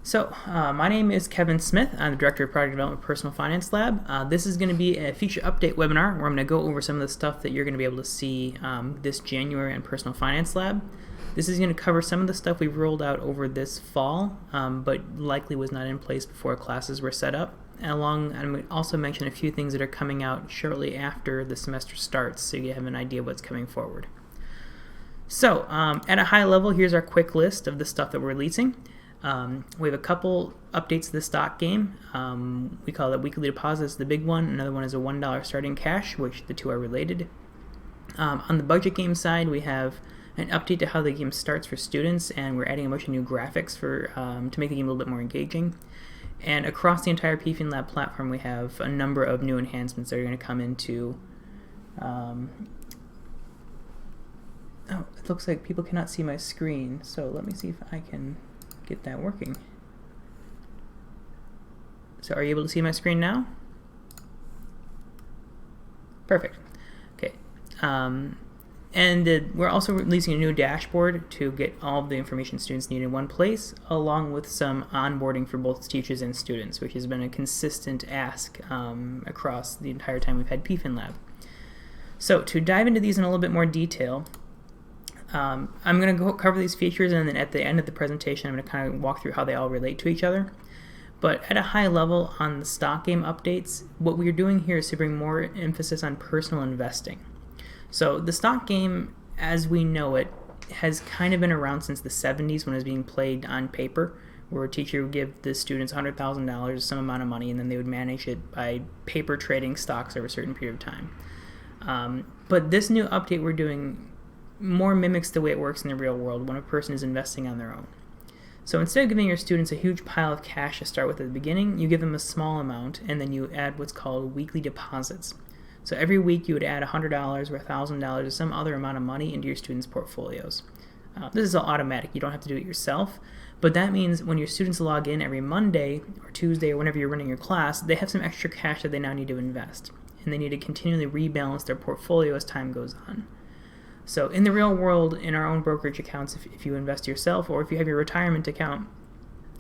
My name is Kevin Smith. I'm the Director of Product Development at Personal Finance Lab. This is going to be a feature update webinar where I'm going to go over some of the stuff that you're going to be able to see this January on Personal Finance Lab. This is going to cover some of the stuff we've rolled out over this fall, but likely was not in place before classes were set up. I'm going to also mention a few things that are coming out shortly after the semester starts, so you have an idea of what's coming forward. At a high level, here's our quick list of the stuff that we're releasing. We have a couple updates to the stock game. We call it weekly deposits, the big one. Another one is a $1 starting cash, which the two are related. On the budget game side, we have an update to how the game starts for students, and we're adding a bunch of new graphics to make the game a little bit more engaging. And across the entire PersonalFinanceLab platform, we have a number of new enhancements that are going to come into. It looks like people cannot see my screen, so let me see if I can get that working. So are you able to see my screen now? Perfect. Okay. We're also releasing a new dashboard to get all of the information students need in one place, along with some onboarding for both teachers and students, which has been a consistent ask across the entire time we've had PersonalFinanceLab. So to dive into these in a little bit more detail, I'm going to cover these features, and then at the end of the presentation I'm going to kind of walk through how they all relate to each other. But at a high level on the stock game updates, what we're doing here is to bring more emphasis on personal investing. So the stock game, as we know it, has kind of been around since the 70s when it was being played on paper, where a teacher would give the students $100,000, some amount of money, and then they would manage it by paper trading stocks over a certain period of time. But this new update we're doing more mimics the way it works in the real world when a person is investing on their own. So instead of giving your students a huge pile of cash to start with at the beginning, you give them a small amount, and then you add what's called weekly deposits. So every week you would add $100 or $1,000 or some other amount of money into your students' portfolios. This is all automatic. You don't have to do it yourself, but that means when your students log in every Monday or Tuesday or whenever you're running your class, they have some extra cash that they now need to invest, and they need to continually rebalance their portfolio as time goes on. So in the real world, in our own brokerage accounts, if you invest yourself or if you have your retirement account,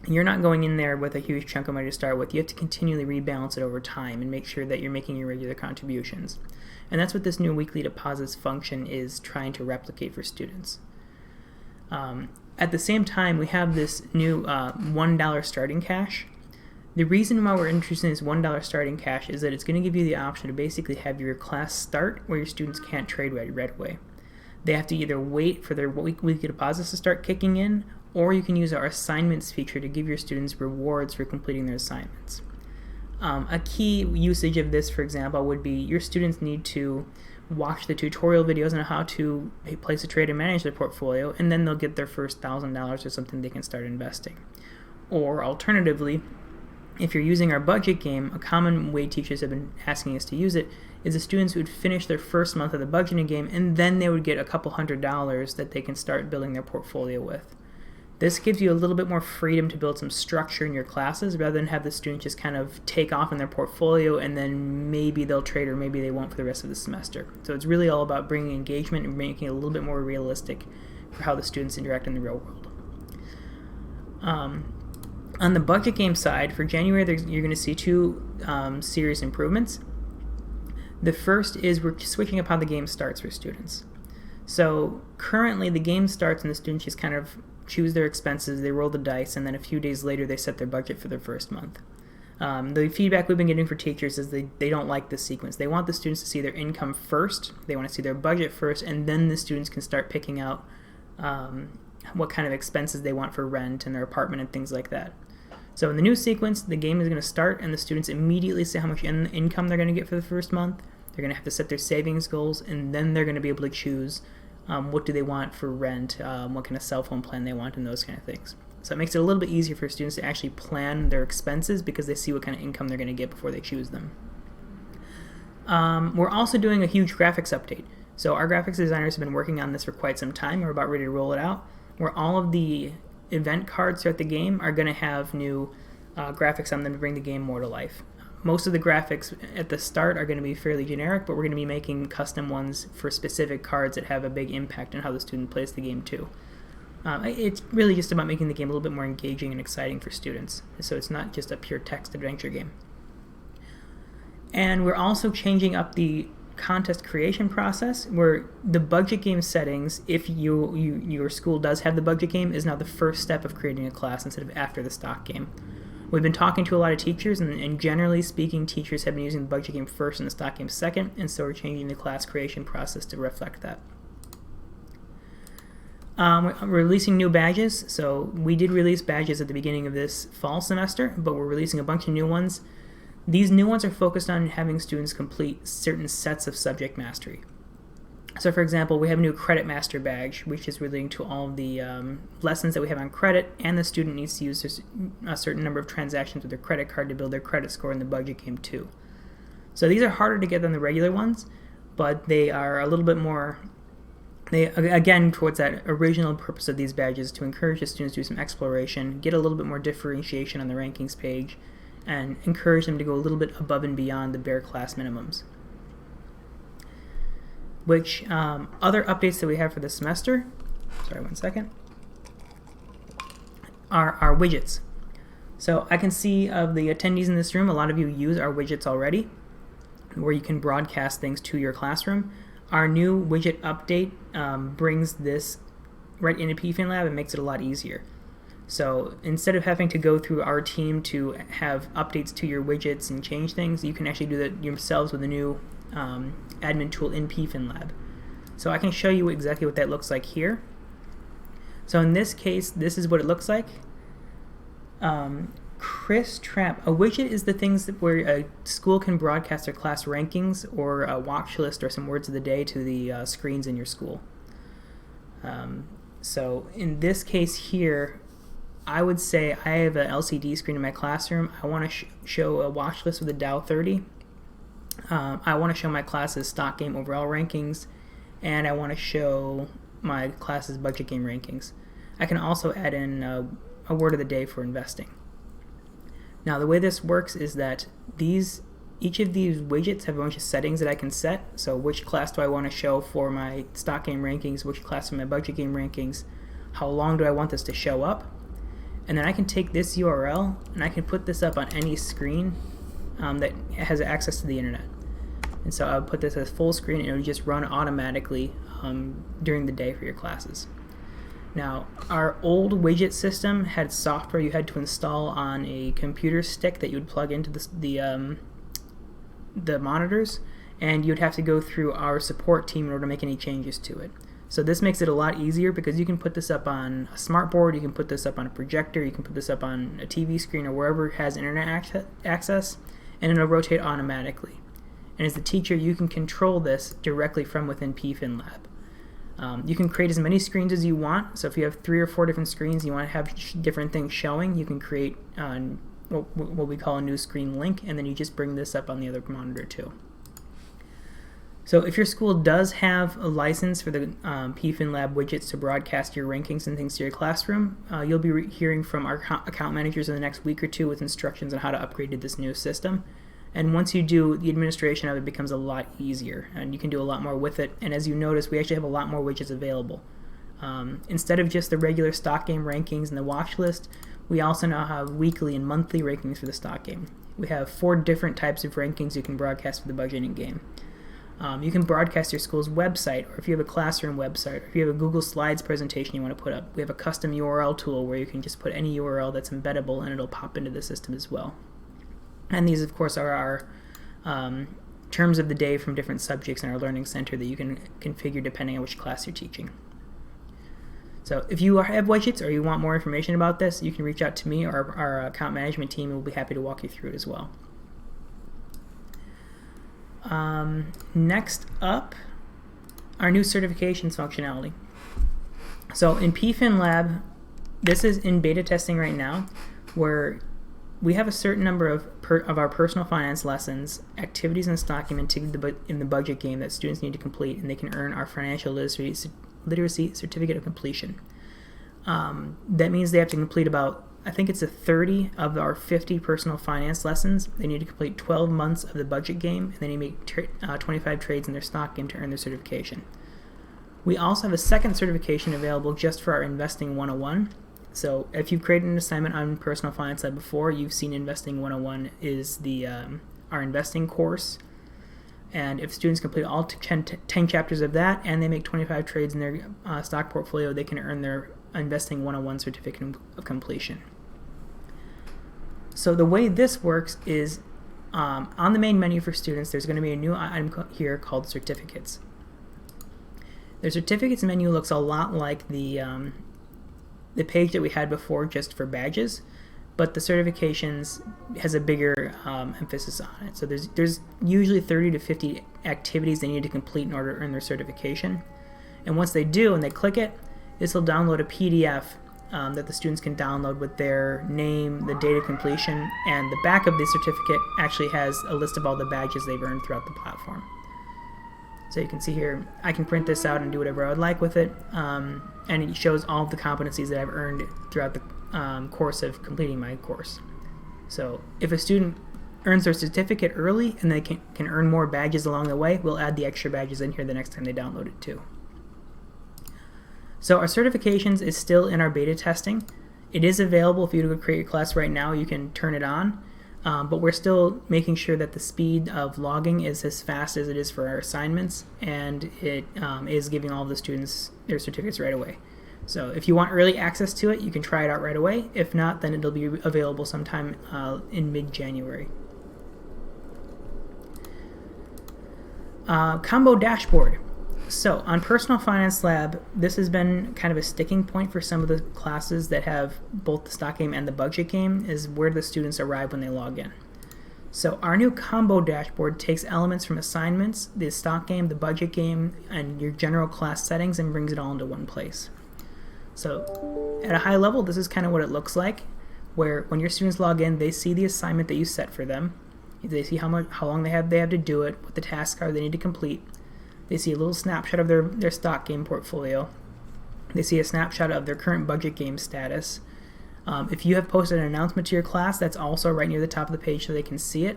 you're not going in there with a huge chunk of money to start with. You have to continually rebalance it over time and make sure that you're making your regular contributions. And that's what this new weekly deposits function is trying to replicate for students. At the same time, we have this new $1 starting cash. The reason why we're introducing this $1 starting cash is that it's going to give you the option to basically have your class start where your students can't trade right away. They have to either wait for their weekly deposits to start kicking in, or you can use our assignments feature to give your students rewards for completing their assignments. A key usage of this, for example, would be your students need to watch the tutorial videos on how to place a trade and manage their portfolio, and then they'll get their first $1,000 or something they can start investing. Or alternatively, if you're using our budget game, a common way teachers have been asking us to use it is the students would finish their first month of the budgeting game, and then they would get a couple $100s that they can start building their portfolio with. This gives you a little bit more freedom to build some structure in your classes rather than have the students just kind of take off in their portfolio and then maybe they'll trade or maybe they won't for the rest of the semester. So it's really all about bringing engagement and making it a little bit more realistic for how the students interact in the real world. On the budget game side, for January, you're going to see two serious improvements. The first is we're switching up how the game starts for students. So currently the game starts and the students just kind of choose their expenses, they roll the dice, and then a few days later they set their budget for their first month. The feedback we've been getting for teachers is they don't like this sequence. They want the students to see their income first, they want to see their budget first, and then the students can start picking out what kind of expenses they want for rent and their apartment and things like that. So in the new sequence, the game is going to start and the students immediately see how much income they're going to get for the first month. They're going to have to set their savings goals, and then they're going to be able to choose what do they want for rent, what kind of cell phone plan they want, and those kind of things. So it makes it a little bit easier for students to actually plan their expenses because they see what kind of income they're going to get before they choose them. We're also doing a huge graphics update. So our graphics designers have been working on this for quite some time. We're about ready to roll it out, where all of the event cards throughout the game are going to have new graphics on them to bring the game more to life. Most of the graphics at the start are going to be fairly generic, but we're going to be making custom ones for specific cards that have a big impact on how the student plays the game too. It's really just about making the game a little bit more engaging and exciting for students, so it's not just a pure text adventure game. And we're also changing up the contest creation process, where the budget game settings, if your school does have the budget game, is now the first step of creating a class instead of after the stock game. We've been talking to a lot of teachers, and generally speaking, teachers have been using the budget game first and the stock game second, and so we're changing the class creation process to reflect that. We're releasing new badges. So we did release badges at the beginning of this fall semester, but we're releasing a bunch of new ones. These new ones are focused on having students complete certain sets of subject mastery. So for example, we have a new Credit Master badge, which is relating to all of the lessons that we have on credit, and the student needs to use a certain number of transactions with their credit card to build their credit score in the budget game too. So these are harder to get than the regular ones, but they are a little bit more, again, towards that original purpose of these badges, to encourage the students to do some exploration, get a little bit more differentiation on the rankings page, and encourage them to go a little bit above and beyond the bare class minimums. Which other updates that we have for this semester, sorry, one second, are our widgets. So I can see of the attendees in this room, a lot of you use our widgets already, where you can broadcast things to your classroom. Our new widget update brings this right into PFinLab and makes it a lot easier. So instead of having to go through our team to have updates to your widgets and change things, you can actually do that yourselves with a new admin tool in PFinLab. So I can show you exactly what that looks like here. So in this case, this is what it looks like. Chris Trapp, a widget is the things where a school can broadcast their class rankings or a watch list or some words of the day to the screens in your school. So in this case here, I would say I have an LCD screen in my classroom. I want to show a watch list with a Dow 30. I want to show my class's stock game overall rankings, and I want to show my class's budget game rankings. I can also add in a word of the day for investing. Now the way this works is that each of these widgets have a bunch of settings that I can set. So which class do I want to show for my stock game rankings, which class for my budget game rankings, how long do I want this to show up, and then I can take this URL and I can put this up on any screen that has access to the internet. And so I'll put this as full screen and it will just run automatically during the day for your classes. Now, our old widget system had software you had to install on a computer stick that you would plug into the monitors, and you'd have to go through our support team in order to make any changes to it. So this makes it a lot easier because you can put this up on a smartboard, you can put this up on a projector, you can put this up on a TV screen or wherever it has internet access, and it'll rotate automatically. And as the teacher, you can control this directly from within PFinLab. You can create as many screens as you want. So if you have 3 or 4 different screens, you want to have different things showing, you can create what we call a new screen link, and then you just bring this up on the other monitor too. So if your school does have a license for the PFinLab widgets to broadcast your rankings and things to your classroom, you'll be hearing from our account managers in the next week or two with instructions on how to upgrade to this new system. And once you do, the administration of it becomes a lot easier, and you can do a lot more with it. And as you notice, we actually have a lot more widgets available. Instead of just the regular stock game rankings and the watch list, we also now have weekly and monthly rankings for the stock game. We have 4 different types of rankings you can broadcast for the budgeting game. You can broadcast your school's website, or if you have a classroom website, or if you have a Google Slides presentation you want to put up. We have a custom URL tool where you can just put any URL that's embeddable and it'll pop into the system as well. And these, of course, are our terms of the day from different subjects in our Learning Center that you can configure depending on which class you're teaching. So if you have widgets or you want more information about this, you can reach out to me or our account management team, and we'll be happy to walk you through it as well. Next up, our new certifications functionality. So in PFinLab, this is in beta testing right now, where we have a certain number of our personal finance lessons, activities and stock game in the budget game that students need to complete, and they can earn our financial literacy certificate of completion. That means they have to complete about, I think it's 30 of our 50 personal finance lessons. They need to complete 12 months of the budget game, and they need to make 25 trades in their stock game to earn their certification. We also have a second certification available just for our Investing 101. So if you've created an assignment on Personal Finance Lab before, you've seen Investing 101 is our investing course. And if students complete all 10 chapters of that and they make 25 trades in their stock portfolio, they can earn their Investing 101 certificate of completion. So the way this works is on the main menu for students, there's going to be a new item here called Certificates. The Certificates menu looks a lot like the page that we had before just for badges, but the certifications has a bigger emphasis on it. So there's usually 30 to 50 activities they need to complete in order to earn their certification. And once they do and they click it, this will download a PDF that the students can download with their name, the date of completion, and the back of the certificate actually has a list of all the badges they've earned throughout the platform. So you can see here, I can print this out and do whatever I would like with it, and it shows all of the competencies that I've earned throughout the course of completing my course. So if a student earns their certificate early and they can earn more badges along the way, we'll add the extra badges in here the next time they download it too. So our certifications is still in our beta testing. It is available if you go create your class right now, you can turn it on, but we're still making sure that the speed of logging is as fast as it is for our assignments, and it is giving all of the students their certificates right away. So if you want early access to it, you can try it out right away. If not, then it'll be available sometime in mid-January. Combo dashboard. So on Personal Finance Lab, this has been kind of a sticking point for some of the classes that have both the stock game and the budget game, is where the students arrive when they log in. So our new combo dashboard takes elements from assignments, the stock game, the budget game, and your general class settings and brings it all into one place. So at a high level, this is kind of what it looks like, where when your students log in, they see the assignment that you set for them. They see how long they have to do it, what the tasks are they need to complete. They see a little snapshot of their stock game portfolio. They see a snapshot of their current budget game status. If you have posted an announcement to your class, that's also right near the top of the page so they can see it,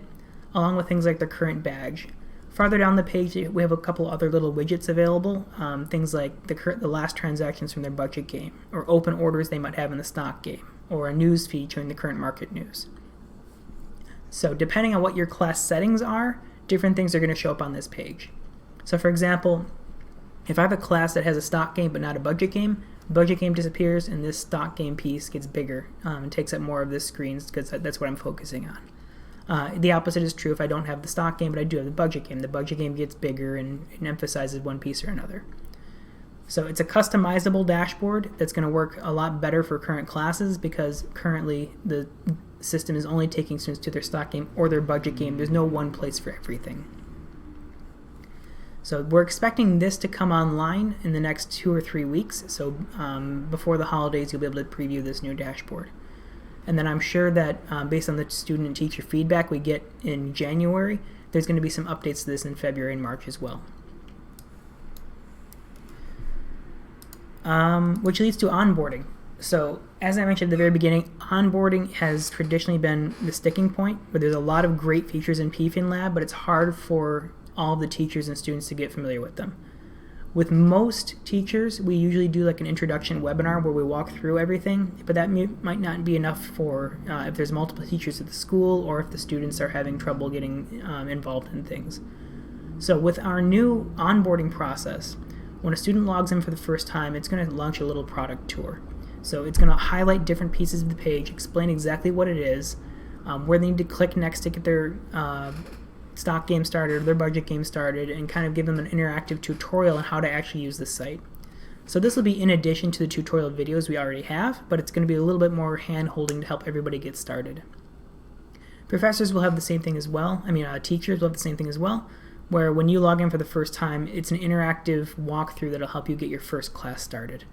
along with things like their current badge. Farther down the page, we have a couple other little widgets available, things like the last transactions from their budget game, or open orders they might have in the stock game, or a news feed showing the current market news. So depending on what your class settings are, different things are going to show up on this page. So for example, if I have a class that has a stock game but not a budget game disappears and this stock game piece gets bigger and takes up more of this screen because that's what I'm focusing on. The opposite is true if I don't have the stock game but I do have the budget game. The budget game gets bigger and emphasizes one piece or another. So it's a customizable dashboard that's going to work a lot better for current classes because currently the system is only taking students to their stock game or their budget game. There's no one place for everything. So we're expecting this to come online in the next 2 or 3 weeks. So before the holidays, you'll be able to preview this new dashboard. And then I'm sure that based on the student and teacher feedback we get in January, there's going to be some updates to this in February and March as well. Which leads to onboarding. So as I mentioned at the very beginning, onboarding has traditionally been the sticking point, but there's a lot of great features in PersonalFinanceLab, but it's hard for all of the teachers and students to get familiar with them. With most teachers, we usually do like an introduction webinar where we walk through everything, but that might not be enough for if there's multiple teachers at the school or if the students are having trouble getting involved in things. So with our new onboarding process, when a student logs in for the first time, it's going to launch a little product tour. So it's going to highlight different pieces of the page, explain exactly what it is, where they need to click next to get their stock game started or their budget game started, and kind of give them an interactive tutorial on how to actually use the site. So this will be in addition to the tutorial videos we already have, but it's going to be a little bit more hand-holding to help everybody get started. Professors will have the same thing as well. Teachers will have the same thing as well, where when you log in for the first time, it's an interactive walkthrough that'll help you get your first class started.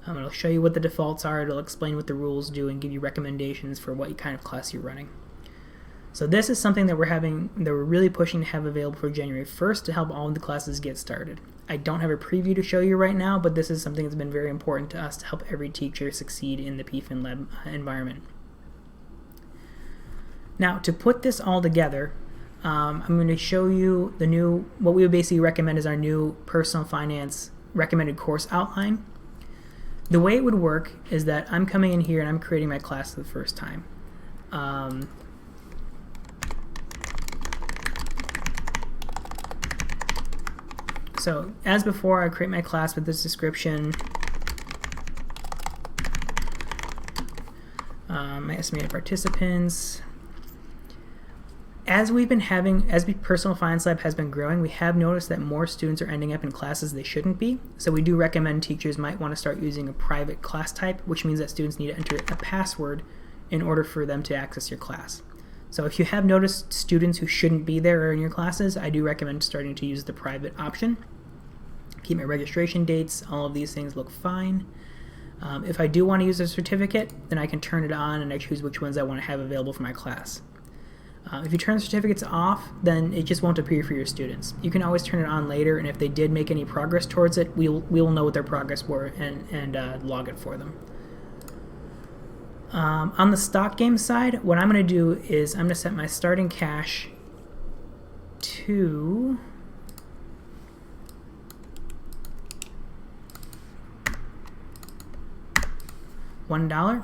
It'll show you what the defaults are, it'll explain what the rules do, and give you recommendations for what kind of class you're running. So this is something that we're really pushing to have available for January 1st to help all of the classes get started. I don't have a preview to show you right now, but this is something that's been very important to us to help every teacher succeed in the PersonalFinanceLab environment. Now, to put this all together, I'm going to show you what we would basically recommend is our new Personal Finance recommended course outline. The way it would work is that I'm coming in here and I'm creating my class for the first time. So as before, I create my class with this description, my estimated participants. As Personal Finance Lab has been growing, we have noticed that more students are ending up in classes they shouldn't be. So we do recommend teachers might want to start using a private class type, which means that students need to enter a password in order for them to access your class. So if you have noticed students who shouldn't be there or in your classes, I do recommend starting to use the private option. Keep my registration dates, all of these things look fine. If I do want to use a certificate, then I can turn it on and I choose which ones I want to have available for my class. If you turn the certificates off, then it just won't appear for your students. You can always turn it on later, and if they did make any progress towards it, we will know what their progress were and log it for them. On the stock game side, what I'm going to do is I'm going to set my starting cash to $1.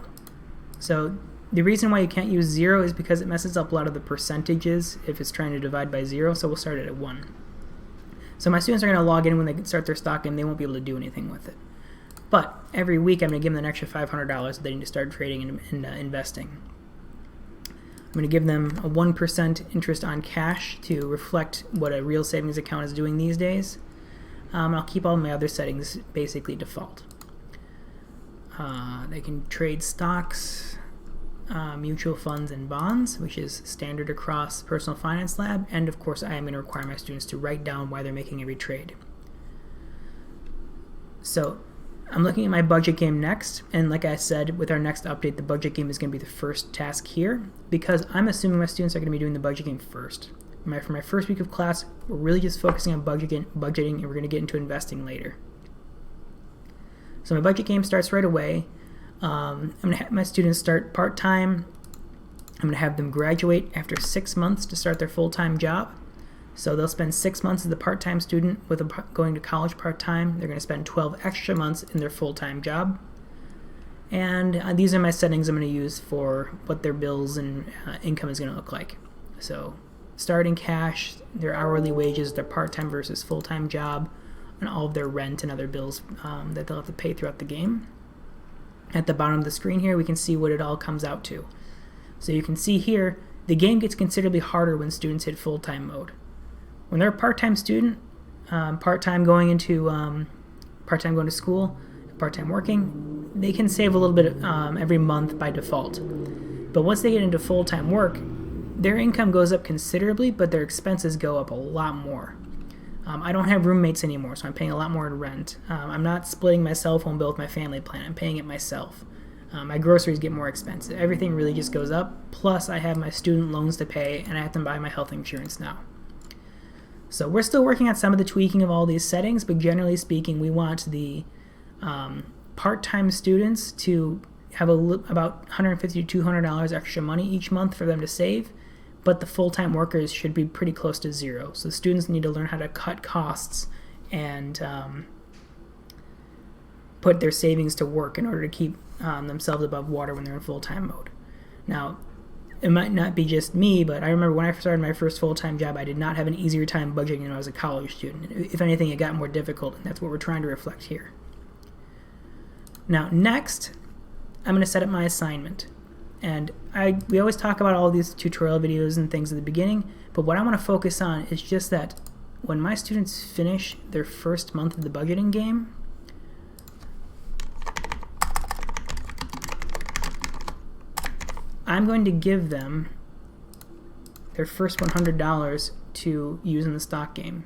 So the reason why you can't use 0 is because it messes up a lot of the percentages if it's trying to divide by 0, so we'll start it at 1. So my students are going to log in when they start their stock game. They won't be able to do anything with it. But every week I'm going to give them an extra $500 that they need to start trading and investing. I'm going to give them a 1% interest on cash to reflect what a real savings account is doing these days. I'll keep all my other settings basically default. They can trade stocks, mutual funds, and bonds, which is standard across Personal Finance Lab, and of course I am going to require my students to write down why they're making every trade. So I'm looking at my budget game next, and like I said, with our next update, the budget game is going to be the first task here, because I'm assuming my students are going to be doing the budget game first. For my first week of class, we're really just focusing on budgeting, and we're going to get into investing later. So my budget game starts right away. I'm going to have my students start part-time. I'm going to have them graduate after 6 months to start their full-time job. So they'll spend 6 months as a part-time student with going to college part-time. They're going to spend 12 extra months in their full-time job. And these are my settings I'm going to use for what their bills and income is going to look like. So starting cash, their hourly wages, their part-time versus full-time job, and all of their rent and other bills that they'll have to pay throughout the game. At the bottom of the screen here, we can see what it all comes out to. So you can see here, the game gets considerably harder when students hit full-time mode. When they're a part-time student, part-time going to school, part-time working, they can save a little bit every month by default. But once they get into full-time work, their income goes up considerably, but their expenses go up a lot more. I don't have roommates anymore, so I'm paying a lot more in rent. I'm not splitting my cell phone bill with my family plan. I'm paying it myself. My groceries get more expensive. Everything really just goes up. Plus, I have my student loans to pay, and I have to buy my health insurance now. So we're still working on some of the tweaking of all these settings, but generally speaking, we want the part-time students to have about $150 to $200 extra money each month for them to save. But the full-time workers should be pretty close to 0. So students need to learn how to cut costs and put their savings to work in order to keep themselves above water when they're in full-time mode. Now, it might not be just me, but I remember when I started my first full-time job, I did not have an easier time budgeting when I was a college student. If anything, it got more difficult, and that's what we're trying to reflect here. Now, next, I'm going to set up my assignment. And we always talk about all these tutorial videos and things at the beginning, but what I want to focus on is just that when my students finish their first month of the budgeting game, I'm going to give them their first $100 to use in the stock game.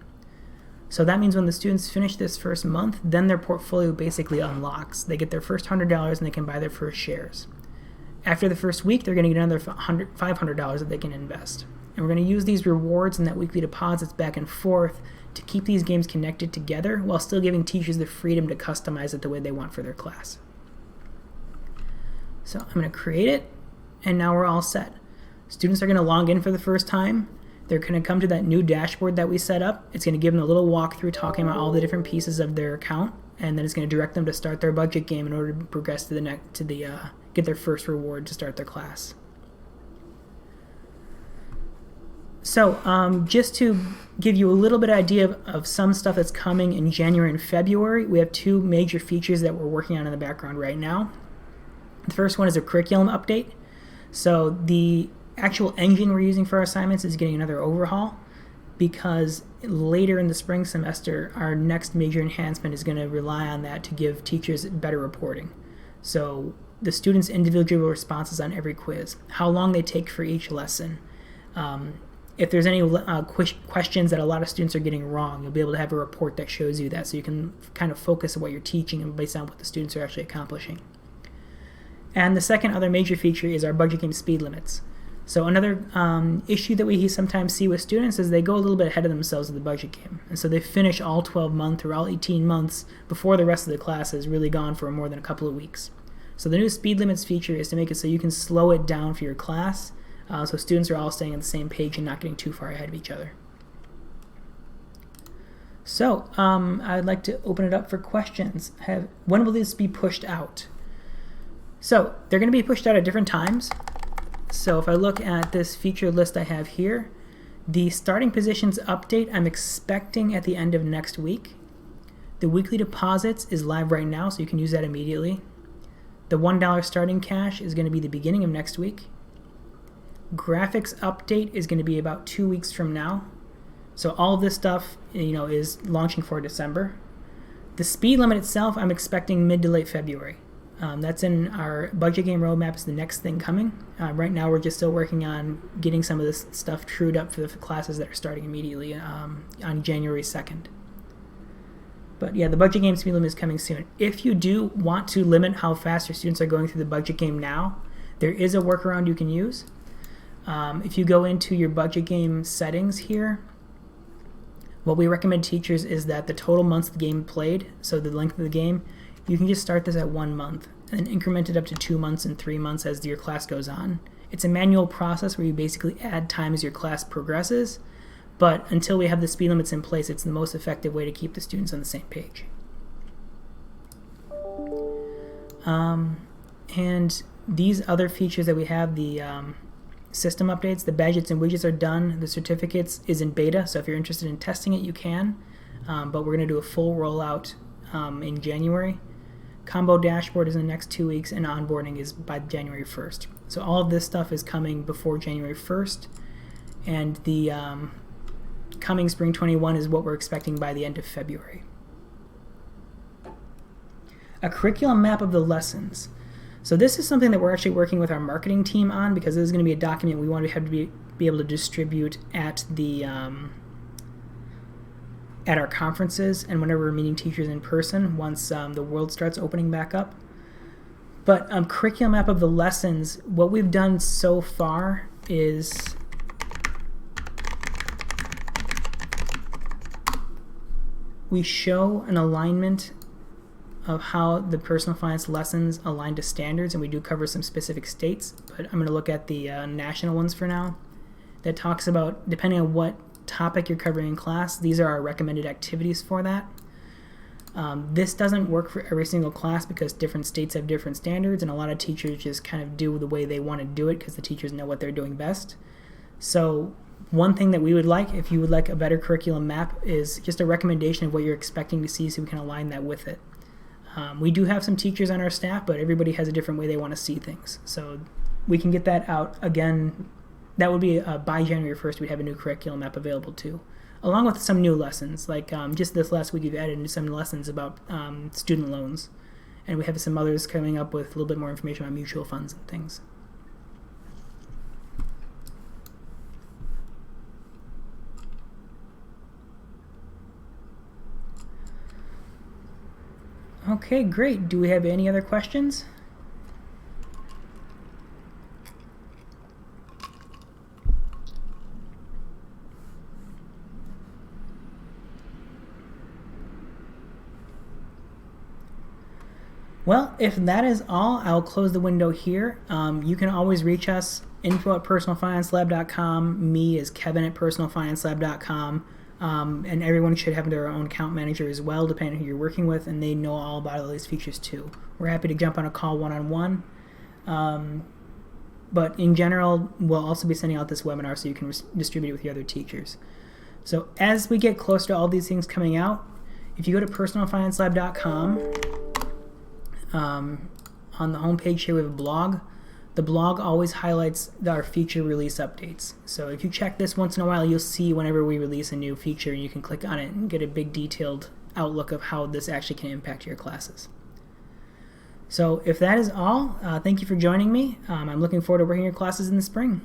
So that means when the students finish this first month, then their portfolio basically unlocks. They get their first $100 and they can buy their first shares. After the first week, they're going to get another $500 that they can invest. And we're going to use these rewards and that weekly deposits back and forth to keep these games connected together while still giving teachers the freedom to customize it the way they want for their class. So I'm going to create it, and now we're all set. Students are going to log in for the first time. they're going to come to that new dashboard that we set up. It's going to give them a little walkthrough talking about all the different pieces of their account, and then it's going to direct them to start their budget game in order to progress to get their first reward to start their class. So just to give you a little bit of idea of some stuff that's coming in January and February, we have two major features that we're working on in the background right now. The first one is a curriculum update. So the actual engine we're using for our assignments is getting another overhaul, because later in the spring semester, our next major enhancement is going to rely on that to give teachers better reporting. So the students' individual responses on every quiz, how long they take for each lesson, if there's any questions that a lot of students are getting wrong, you'll be able to have a report that shows you that, so you can kind of focus on what you're teaching and based on what the students are actually accomplishing. And the second other major feature is our budget game speed limits. So another issue that we sometimes see with students is they go a little bit ahead of themselves with the budget game. And so they finish all 12 months or all 18 months before the rest of the class has really gone for more than a couple of weeks. So the new speed limits feature is to make it so you can slow it down for your class, so students are all staying on the same page and not getting too far ahead of each other. So I'd like to open it up for questions. When will this be pushed out? So they're going to be pushed out at different times. So if I look at this feature list I have here, the starting positions update I'm expecting at the end of next week. The weekly deposits is live right now, so you can use that immediately. The $1 starting cash is going to be the beginning of next week. Graphics update is going to be about 2 weeks from now. So all of this stuff, is launching for December. The speed limit itself, I'm expecting mid to late February. That's in our budget game roadmap, is the next thing coming. Right now we're just still working on getting some of this stuff trued up for the classes that are starting immediately on January 2nd. But yeah, the budget game speed limit is coming soon. If you do want to limit how fast your students are going through the budget game now, there is a workaround you can use. If you go into your budget game settings here, what we recommend teachers is that the total months the game played, so the length of the game, you can just start this at 1 month and then increment it up to 2 months and 3 months as your class goes on. It's a manual process where you basically add time as your class progresses, but until we have the speed limits in place, it's the most effective way to keep the students on the same page. And these other features that we have, the system updates, the badgets and widgets are done. The certificates is in beta, so if you're interested in testing it, you can. But we're going to do a full rollout in January. Combo dashboard is in the next 2 weeks, and onboarding is by January 1st. So all of this stuff is coming before January 1st, and the coming Spring 21 is what we're expecting by the end of February. A curriculum map of the lessons. So this is something that we're actually working with our marketing team on, because this is going to be a document we want to have to be able to distribute at the at our conferences and whenever we're meeting teachers in person once the world starts opening back up. But curriculum map of the lessons, what we've done so far is we show an alignment of how the personal finance lessons align to standards, and we do cover some specific states, but I'm going to look at the national ones for now. That talks about, depending on what topic you're covering in class, these are our recommended activities for that. This doesn't work for every single class because different states have different standards, and a lot of teachers just kind of do the way they want to do it because the teachers know what they're doing best. So one thing that we would like, if you would like a better curriculum map, is just a recommendation of what you're expecting to see so we can align that with it. We do have some teachers on our staff, but everybody has a different way they want to see things. So we can get that out. Again, that would be by January 1st, we'd have a new curriculum map available too, along with some new lessons. Like just this last week, we've added some lessons about student loans, and we have some others coming up with a little bit more information on mutual funds and things. Okay, great. Do we have any other questions? Well, if that is all, I'll close the window here. You can always reach us, info@PersonalFinanceLab.com. Me is Kevin at PersonalFinanceLab.com. And everyone should have their own account manager as well, depending on who you're working with, and they know all about all these features too. We're happy to jump on a call one-on-one. But in general, we'll also be sending out this webinar so you can distribute it with your other teachers. So as we get closer to all these things coming out, if you go to PersonalFinanceLab.com, on the homepage here we have a blog. The blog always highlights our feature release updates. So if you check this once in a while, you'll see whenever we release a new feature, and you can click on it and get a big detailed outlook of how this actually can impact your classes. So if that is all, thank you for joining me. I'm looking forward to working your classes in the spring.